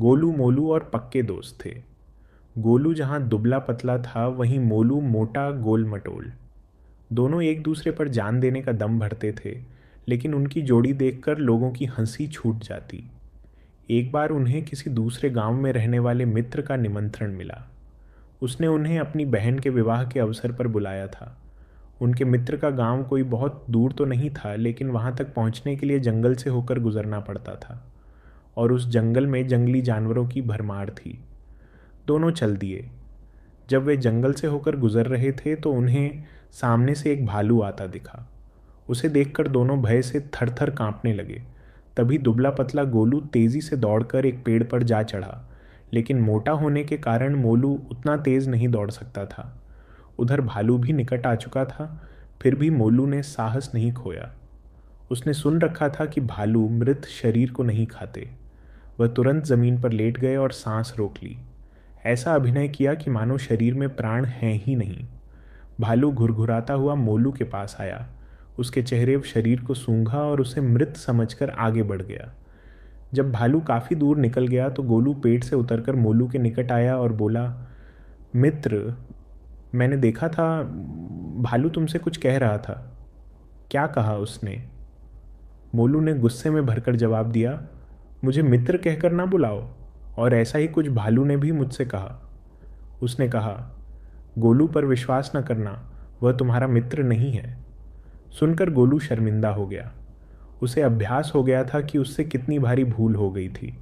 गोलू मोलू और पक्के दोस्त थे। गोलू जहाँ दुबला पतला था, वहीं मोलू मोटा गोल मटोल। दोनों एक दूसरे पर जान देने का दम भरते थे, लेकिन उनकी जोड़ी देखकर लोगों की हंसी छूट जाती। एक बार उन्हें किसी दूसरे गांव में रहने वाले मित्र का निमंत्रण मिला। उसने उन्हें अपनी बहन के विवाह के अवसर पर बुलाया था। उनके मित्र का गांव कोई बहुत दूर तो नहीं था, लेकिन वहां तक पहुंचने के लिए जंगल से होकर गुजरना पड़ता था, और उस जंगल में जंगली जानवरों की भरमार थी। दोनों चल दिए। जब वे जंगल से होकर गुजर रहे थे तो उन्हें सामने से एक भालू आता दिखा। उसे देखकर दोनों भय से थर थर कांपने लगे। तभी दुबला पतला गोलू तेजी से दौड़कर एक पेड़ पर जा चढ़ा, लेकिन मोटा होने के कारण मोलू उतना तेज नहीं दौड़ सकता था। उधर भालू भी निकट आ चुका था, फिर भी मोलू ने साहस नहीं खोया। उसने सुन रखा था कि भालू मृत शरीर को नहीं खाते। वह तुरंत जमीन पर लेट गए और सांस रोक ली। ऐसा अभिनय किया कि मानो शरीर में प्राण हैं ही नहीं। भालू घुरघुराता हुआ मोलू के पास आया, उसके चेहरे व शरीर को सूंघा और उसे मृत समझकर आगे बढ़ गया। जब भालू काफी दूर निकल गया तो गोलू पेड़ से उतरकर मोलू के निकट आया और बोला, मित्र, मैंने देखा था भालू तुमसे कुछ कह रहा था। क्या कहा उसने? मोलू ने गुस्से में भरकर जवाब दिया, मुझे मित्र कहकर ना बुलाओ। और ऐसा ही कुछ भालू ने भी मुझसे कहा। उसने कहा, गोलू पर विश्वास न करना, वह तुम्हारा मित्र नहीं है। सुनकर गोलू शर्मिंदा हो गया। उसे अभ्यास हो गया था कि उससे कितनी भारी भूल हो गई थी।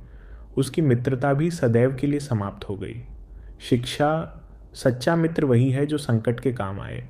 उसकी मित्रता भी सदैव के लिए समाप्त हो गई। शिक्षा, सच्चा मित्र वही है जो संकट के काम आए।